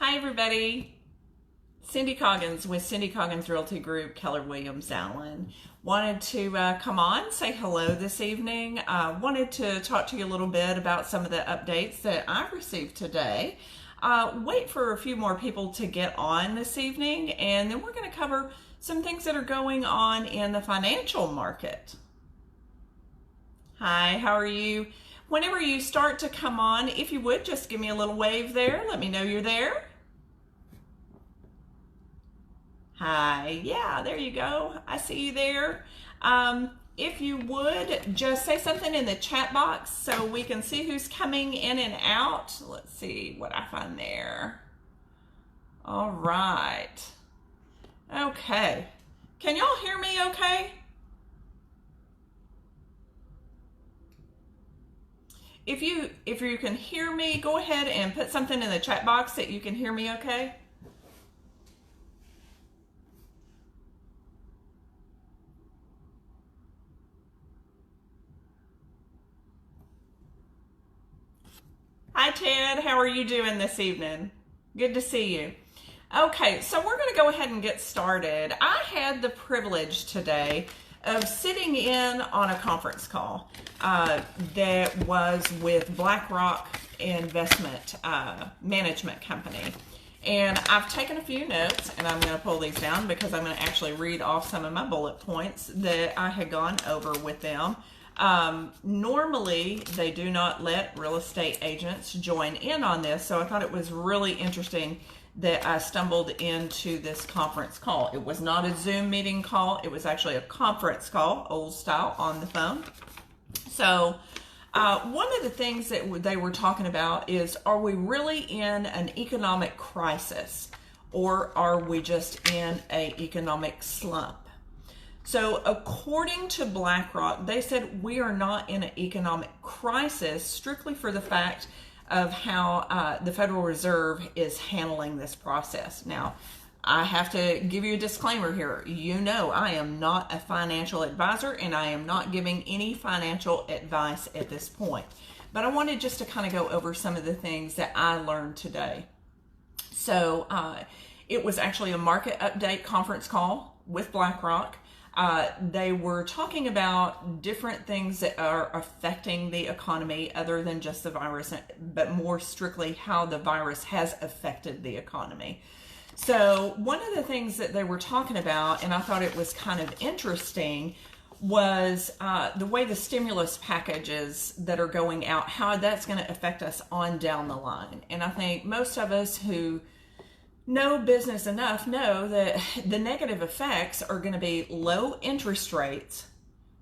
Hi everybody, Cindy Coggins with Cindy Coggins Realty Group, Keller Williams Allen. Wanted to come on, say hello this evening. Wanted to talk to you a little bit about some of the updates that I've received today. Wait for a few more people to get on this evening, and then we're going to cover some things that are going on in the financial market. Hi, how are you? Whenever you start to come on, if you would, just give me a little wave there. Let me know you're there. Hi, yeah, there you go. I see you there. If you would, just say something in the chat box so we can see who's coming in and out. Let's see what I find there. All right. Okay. Can y'all hear me okay? If you can hear me, go ahead and put something in the chat box that you can hear me okay. Hi Ted, how are you doing this evening? Good to see you. Okay, so we're going to go ahead and get started. I had the privilege today of sitting in on a conference call that was with BlackRock Investment Management Company. And I've taken a few notes, and I'm going to pull these down because I'm going to actually read off some of my bullet points that I had gone over with them. Normally, they do not let real estate agents join in on this, so I thought it was really interesting that I stumbled into this conference call. It was not a Zoom meeting call. It was actually a conference call, old style, on the phone. So one of the things that they were talking about is, are we really in an economic crisis, or are we just in an economic slump? So according to BlackRock, they said we are not in an economic crisis strictly for the fact of how the Federal Reserve is handling this process. Now, I have to give you a disclaimer here. You know, I am not a financial advisor, and I am not giving any financial advice at this point. But I wanted just to kind of go over some of the things that I learned today. So it was actually a market update conference call with BlackRock. They were talking about different things that are affecting the economy other than just the virus, but more strictly how the virus has affected the economy. So one of the things that they were talking about, and I thought it was kind of interesting, was the way the stimulus packages that are going out, how that's going to affect us on down the line. And I think most of us who know business enough know that the negative effects are going to be low interest rates,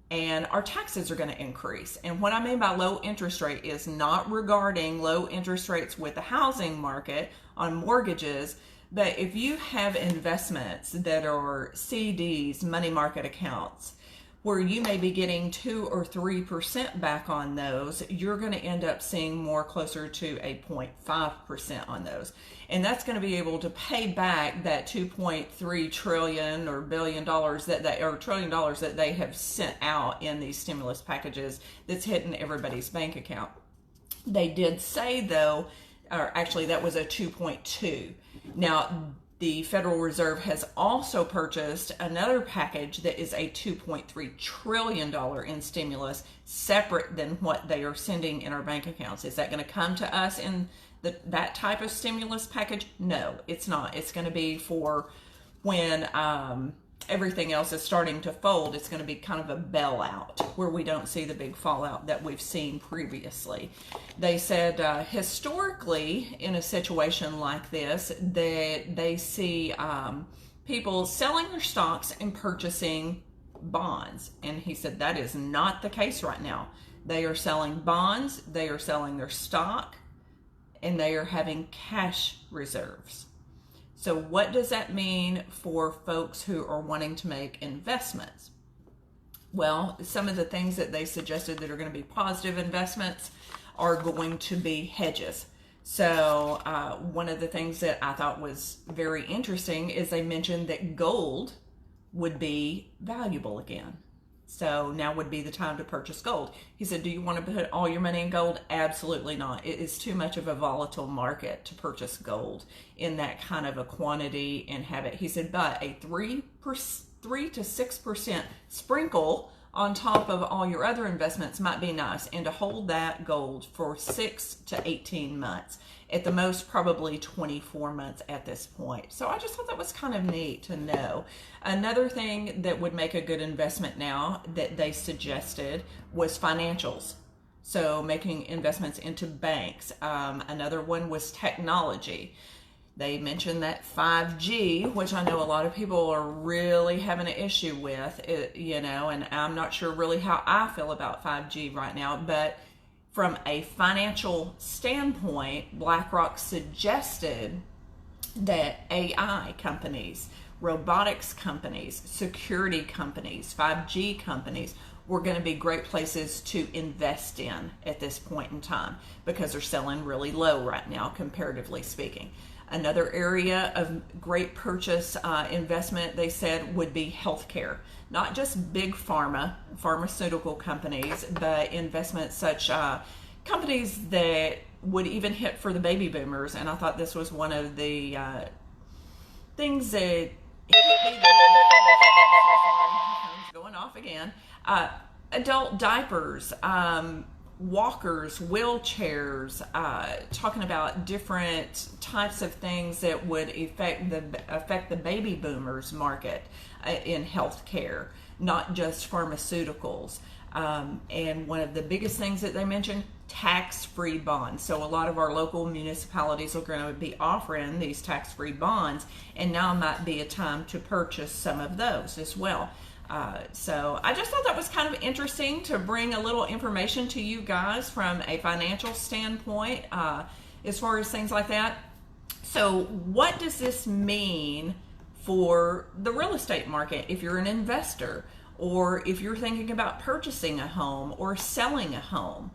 and our taxes are going to increase. And what I mean by low interest rate is not regarding low interest rates with the housing market on mortgages, but if you have investments that are CDs, money market accounts, where you may be getting 2 or 3% back on those, you're going to end up seeing more closer to a 0.5% on those. And that's going to be able to pay back that 2.3 trillion or billion dollars that trillion dollars that they have sent out in these stimulus packages that's hitting everybody's bank account. They did say though, or actually that was a 2.2. Now, the Federal Reserve has also purchased another package that is a $2.3 trillion in stimulus, separate than what they are sending in our bank accounts. Is that going to come to us in that type of stimulus package? No, it's not. It's going to be for when everything else is starting to fold. It's going to be kind of a bailout where we don't see the big fallout that we've seen previously. They said historically in a situation like this that they see people selling their stocks and purchasing bonds. And he said that is not the case right now. They are selling bonds, they are selling their stock, and they are having cash reserves. So what does that mean for folks who are wanting to make investments? Well, some of the things that they suggested that are going to be positive investments are going to be hedges. So one of the things that I thought was very interesting is they mentioned that gold would be valuable again. So now would be the time to purchase gold. He said, do you want to put all your money in gold? Absolutely not. It is too much of a volatile market to purchase gold in that kind of a quantity and have it. He said, but a 3 to 6% sprinkle on top of all your other investments might be nice, and to hold that gold for 6 to 18 months. At the most, probably 24 months at this point. So I just thought that was kind of neat to know. Another thing that would make a good investment now that they suggested was financials. So making investments into banks. Another one was technology. They mentioned that 5G, which I know a lot of people are really having an issue with, and I'm not sure really how I feel about 5G right now, but from a financial standpoint, BlackRock suggested that AI companies, robotics companies, security companies, 5G companies were going to be great places to invest in at this point in time because they're selling really low right now, comparatively speaking. Another area of great purchase investment, they said, would be healthcare. Not just big pharmaceutical companies, but investments such companies that would even hit for the baby boomers. And I thought this was one of the things that hit me. Going off again. Adult diapers, walkers, wheelchairs, talking about different types of things that would affect the baby boomers market in healthcare, not just pharmaceuticals. And one of the biggest things that they mentioned, tax-free bonds. So a lot of our local municipalities are going to be offering these tax-free bonds, and now might be a time to purchase some of those as well. So I just thought that was kind of interesting to bring a little information to you guys from a financial standpoint as far as things like that. So what does this mean for the real estate market if you're an investor, or if you're thinking about purchasing a home or selling a home?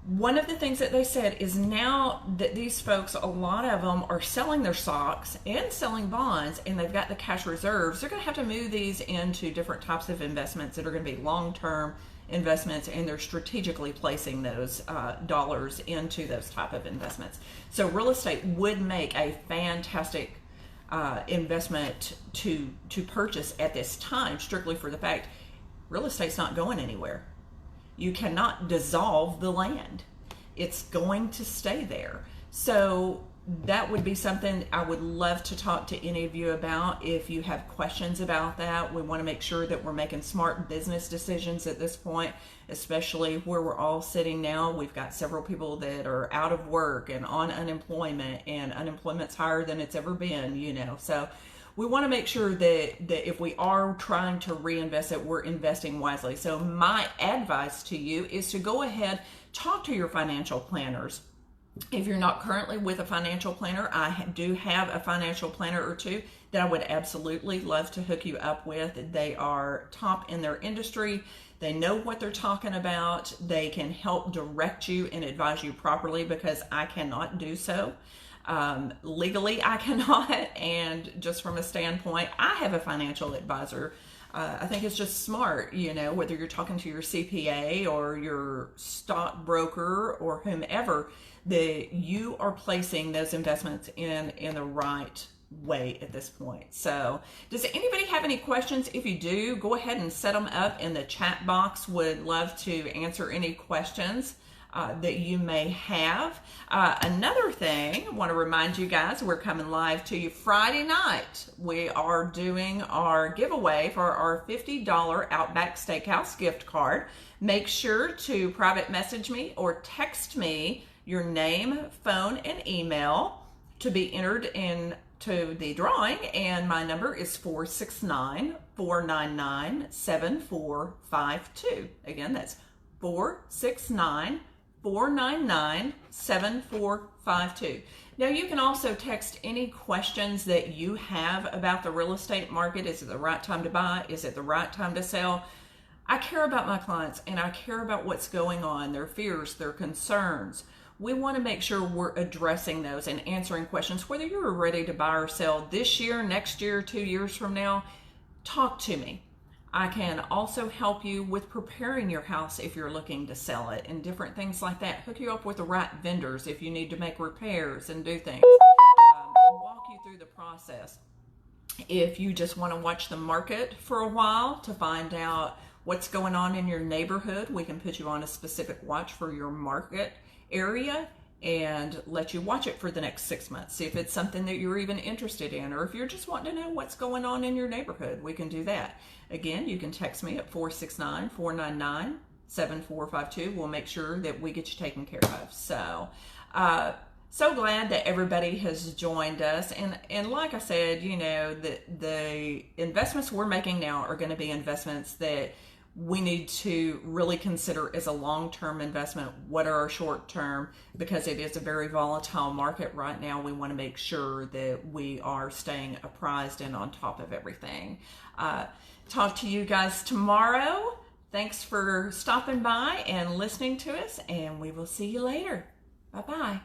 One of the things that they said is now that these folks, a lot of them are selling their stocks and selling bonds, and they've got the cash reserves, they're going to have to move these into different types of investments that are going to be long-term investments, and they're strategically placing those dollars into those type of investments. So real estate would make a fantastic investment to purchase at this time, strictly for the fact real estate's not going anywhere. You cannot dissolve the land. It's going to stay there. So that would be something I would love to talk to any of you about. If you have questions about that, we want to make sure that we're making smart business decisions at this point, especially where we're all sitting now. We've got several people that are out of work and on unemployment, and unemployment's higher than it's ever been, So we want to make sure that if we are trying to reinvest it, we're investing wisely. So my advice to you is to go ahead, talk to your financial planners. If you're not currently with a financial planner, I do have a financial planner or two that I would absolutely love to hook you up with. They are top in their industry. They know what they're talking about. They can help direct you and advise you properly, because I cannot do so. Legally, I cannot, and just from a standpoint, I have a financial advisor. I think it's just smart, whether you're talking to your CPA or your stockbroker or whomever, that you are placing those investments in the right way at this point. So does anybody have any questions? If you do, go ahead and set them up in the chat box. Would love to answer any questions that you may have. Another thing, I want to remind you guys, we're coming live to you Friday night. We are doing our giveaway for our $50 Outback Steakhouse gift card. Make sure to private message me or text me your name, phone, and email to be entered into the drawing, and my number is 469-499-7452. Again, that's 469-499-7452. Now, you can also text any questions that you have about the real estate market. Is it the right time to buy? Is it the right time to sell? I care about my clients, and I care about what's going on, their fears, their concerns. We want to make sure we're addressing those and answering questions. Whether you're ready to buy or sell this year, next year, 2 years from now, talk to me. I can also help you with preparing your house if you're looking to sell it and different things like that. Hook you up with the right vendors if you need to make repairs and do things. Walk you through the process. If you just want to watch the market for a while to find out what's going on in your neighborhood, we can put you on a specific watch for your market area and let you watch it for the next 6 months. See if it's something that you're even interested in, or if you're just wanting to know what's going on in your neighborhood, we can do that. Again, you can text me at 469-499-7452. We'll make sure that we get you taken care of. So glad that everybody has joined us. And like I said, you know, the investments we're making now are going to be investments that we need to really consider as a long-term investment. What are our short-term? Because it is a very volatile market right now. We want to make sure that we are staying apprised and on top of everything. Talk to you guys tomorrow. Thanks for stopping by and listening to us, and we will see you later. Bye-bye.